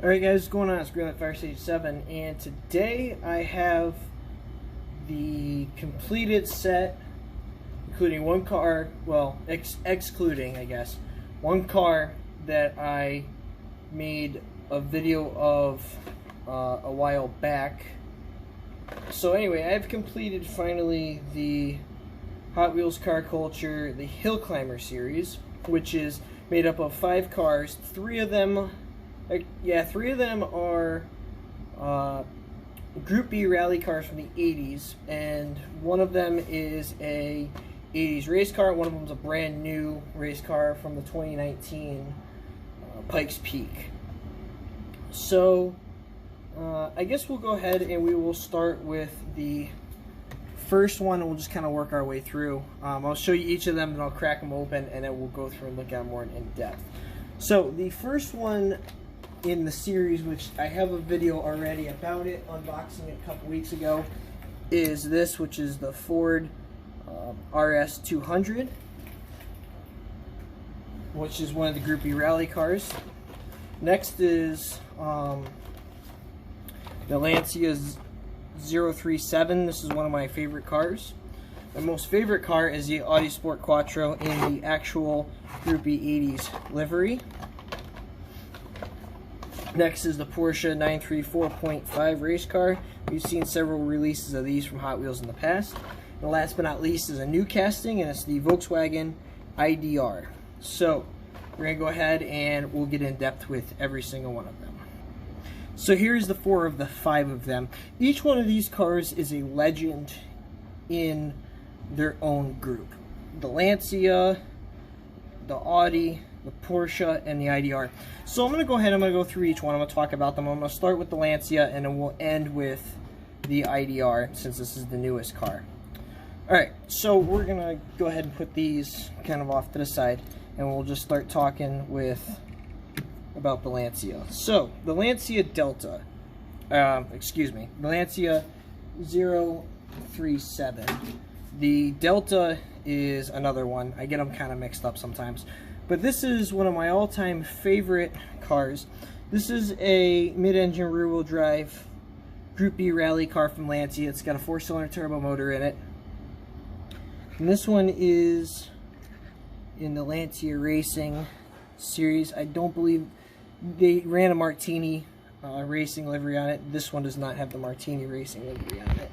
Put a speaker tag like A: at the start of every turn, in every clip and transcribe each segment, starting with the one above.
A: Alright guys, what's going on? It's Green Fire Stage 7, and today I have the completed set, including one car, well, excluding, I guess, one car that I made a video of a while back. So anyway, I've completed finally the Hot Wheels Car Culture, the Hill Climber series, which is made up of 5 cars. Three of them are Group B rally cars from the 80s, and one of them is a 80s race car. One of them is a brand new race car from the 2019 Pikes Peak. So I guess we'll go ahead and we will start with the first one, and we'll just kind of work our way through. I'll show you each of them, and I'll crack them open, and then we'll go through and look at them more in depth. So the first one in the series, which I have a video already about it, unboxing it a couple weeks ago, is this, which is the Ford RS 200, which is one of the Group B rally cars. Next is the Lancia 037. This is one of my favorite cars. My most favorite car is the Audi Sport Quattro in the actual Group B 80s livery. Next is the Porsche 934.5 race car. We've seen several releases of these from Hot Wheels in the past. And last but not least is a new casting, and it's the Volkswagen IDR. So we're going to go ahead and we'll get in depth with every single one of them. So here's the 4 of the 5 of them. Each one of these cars is a legend in their own group. The Lancia, the Audi, the Porsche, and the IDR. So I'm going to go ahead and I'm going to go through each one. I'm going to talk about them. I'm going to start with the Lancia, and then we'll end with the IDR, since this is the newest car. Alright, so we're going to go ahead and put these kind of off to the side, and we'll just start talking about the Lancia. So, the Lancia Delta, the Lancia 037. The Delta is another one. I get them kind of mixed up sometimes. But this is one of my all-time favorite cars. This is a mid-engine rear-wheel drive Group B rally car from Lancia. It's got a 4-cylinder turbo motor in it. And this one is in the Lancia Racing series. I don't believe they ran a Martini Racing livery on it. This one does not have the Martini Racing livery on it.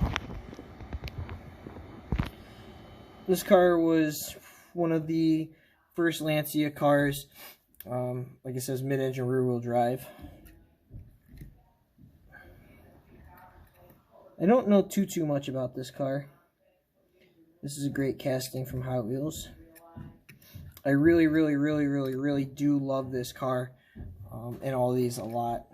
A: This car was one of the first Lancia cars, like it says, mid-engine rear-wheel drive. I don't know too much about this car. This is a great casting from Hot Wheels. I really do love this car, and all these a lot.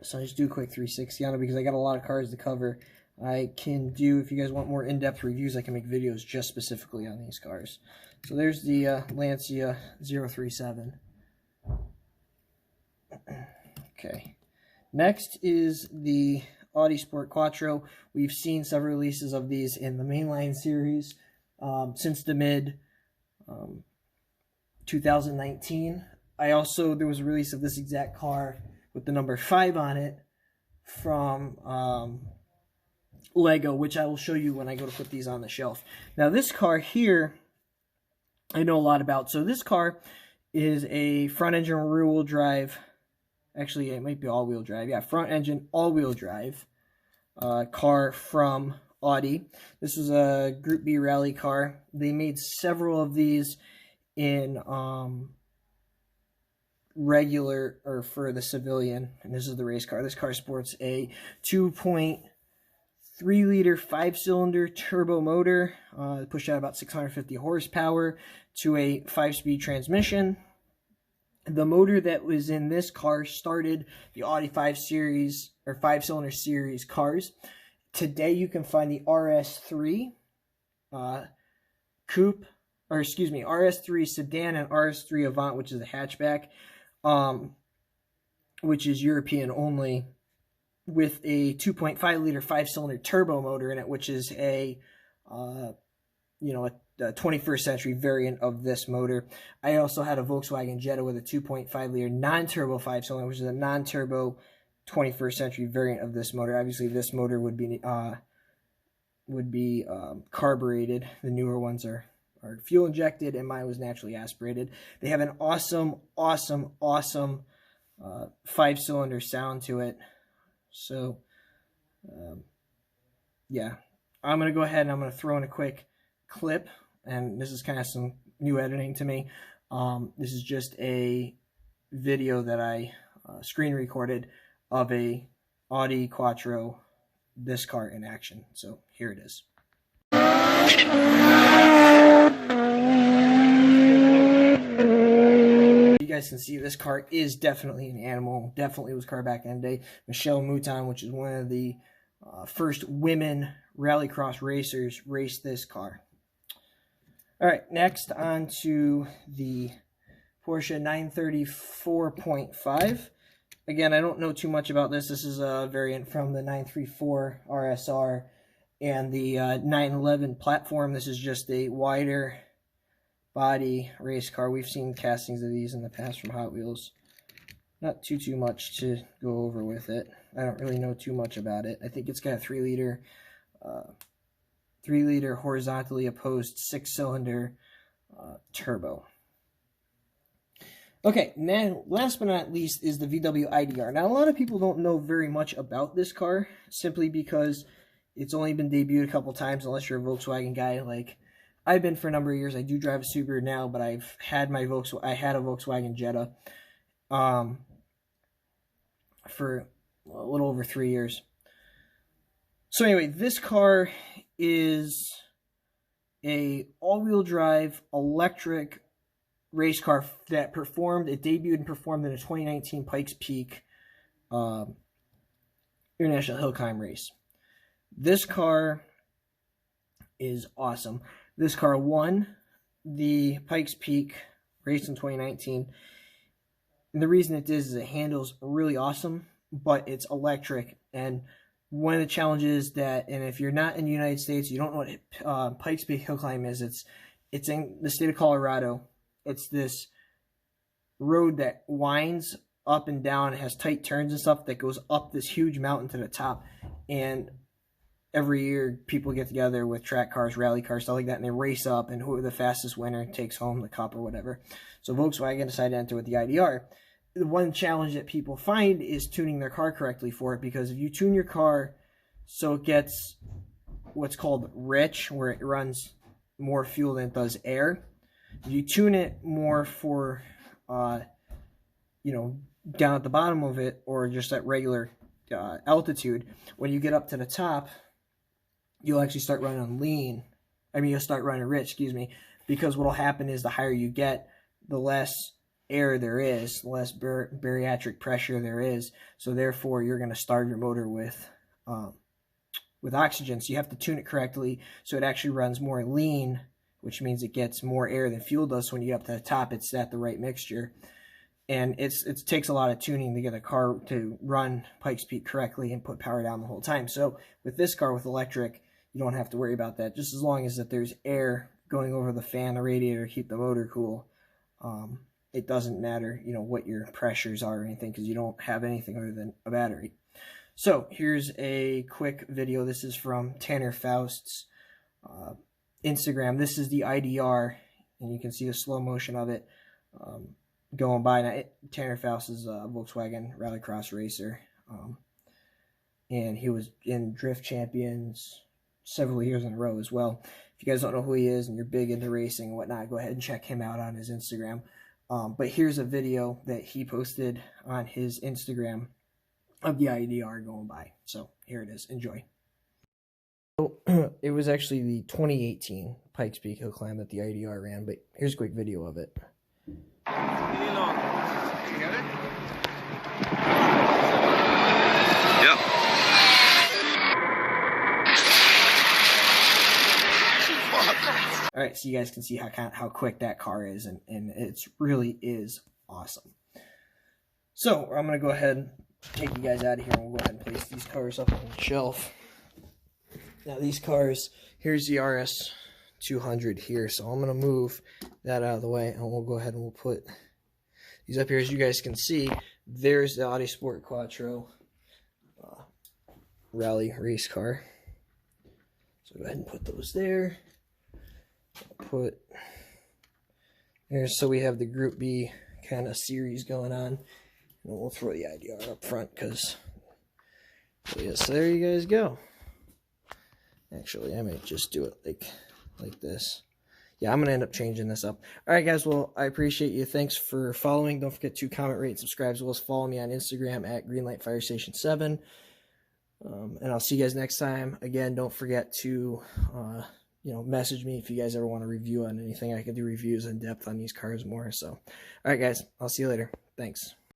A: So I just do a quick 360 on it because I got a lot of cars to cover. I can do, if you guys want more in-depth reviews, I can make videos just specifically on these cars. So there's the Lancia 037. Okay. Next is the Audi Sport Quattro. We've seen several releases of these in the mainline series since the mid 2019. There was a release of this exact car with the number 5 on it from Lego, which I will show you when I go to put these on the shelf. Now this car here, I know a lot about. So this car is a front engine rear wheel drive. Actually, it might be all wheel drive. Yeah, front engine all wheel drive car from Audi. This was a Group B rally car. They made several of these in regular, or for the civilian, and this is the race car. This car sports a 2.3-liter 5-cylinder turbo motor, pushed out about 650 horsepower to a 5-speed transmission. The motor that was in this car started the Audi 5 Series, or 5-cylinder series cars. Today you can find the RS3 coupe, or excuse me, RS3 sedan and RS3 Avant, which is a hatchback, which is European only, with a 2.5-liter 5-cylinder turbo motor in it, which is a 21st century variant of this motor. I also had a Volkswagen Jetta with a 2.5 liter non-turbo 5-cylinder, which is a non-turbo 21st century variant of this motor. Obviously, this motor would be carbureted. The newer ones are fuel injected, and mine was naturally aspirated. They have an awesome 5-cylinder sound to it. So, yeah, I'm going to go ahead and I'm going to throw in a quick clip, and this is kind of some new editing to me. This is just a video that I screen recorded of a Audi Quattro, this car in action. So here it is. You guys can see this car is definitely an animal. Definitely was car back in the day. Michelle Mouton, which is one of the first women rallycross racers, raced this car. All right, next on to the Porsche 934.5. Again, I don't know too much about this. This is a variant from the 934 RSR and the 911 platform. This is just a wider body race car. We've seen castings of these in the past from Hot Wheels. Not too much to go over with it. I don't really know too much about it. I think it's got a 3 liter horizontally opposed 6-cylinder turbo. Okay, now last but not least is the VW IDR. Now, a lot of people don't know very much about this car simply because it's only been debuted a couple times, unless you're a Volkswagen guy like I've been for a number of years. I do drive a Subaru now, but I had a Volkswagen Jetta for a little over 3 years. So anyway, this car is a all-wheel drive electric race car that debuted and performed in a 2019 Pikes Peak International Hill Climb race. This car is awesome. This car won the Pikes Peak race in 2019. And the reason it is it handles really awesome, but it's electric. And one of the challenges that, and if you're not in the United States, you don't know what Pikes Peak Hill Climb is. It's in the state of Colorado. It's this road that winds up and down. It has tight turns and stuff that goes up this huge mountain to the top. And every year, people get together with track cars, rally cars, stuff like that, and they race up, and whoever the fastest winner takes home the cup or whatever. So Volkswagen decided to enter with the IDR. The one challenge that people find is tuning their car correctly for it, because if you tune your car so it gets what's called rich, where it runs more fuel than it does air, if you tune it more for, down at the bottom of it, or just at regular altitude, when you get up to the top, you'll actually start running lean. You'll start running rich, excuse me, because what will happen is the higher you get, the less air there is, the less bariatric pressure there is. So therefore, you're going to starve your motor with oxygen. So you have to tune it correctly so it actually runs more lean, which means it gets more air than fuel does. So when you get up to the top, it's at the right mixture. And it takes a lot of tuning to get a car to run Pikes Peak correctly and put power down the whole time. So with this car, with electric, you don't have to worry about that. Just as long as that there's air going over the fan, the radiator, keep the motor cool. It doesn't matter, what your pressures are or anything, because you don't have anything other than a battery. So here's a quick video. This is from Tanner Faust's Instagram. This is the IDR, and you can see the slow motion of it going by. Now, Tanner Faust is a Volkswagen rallycross racer, and he was in Drift Champions several years in a row as well. If you guys don't know who he is and you're big into racing and whatnot, go ahead and check him out on his Instagram. But here's a video that he posted on his Instagram of the IDR going by. So here it is. Enjoy. So, it was actually the 2018 Pikes Peak Hill Climb that the IDR ran, but here's a quick video of it.
B: Yep.
A: All right, so you guys can see how quick that car is, and it really is awesome. So I'm going to go ahead and take you guys out of here, and we'll go ahead and place these cars up on the shelf. Now these cars, here's the RS 200 here. So I'm going to move that out of the way, and we'll go ahead and we'll put these up here. As you guys can see, there's the Audi Sport Quattro rally race car. So go ahead and put those there. Put there, so we have the Group B kind of series going on. And we'll throw the IDR up front because, yeah, so there you guys go. Actually, I might just do it like this. Yeah, I'm going to end up changing this up. All right, guys. Well, I appreciate you. Thanks for following. Don't forget to comment, rate, and subscribe, as well as follow me on Instagram at GreenlightFireStation7. And I'll see you guys next time. Again, don't forget to, message me if you guys ever want a review on anything. I can do reviews in depth on these cars more. So, all right, guys. I'll see you later. Thanks.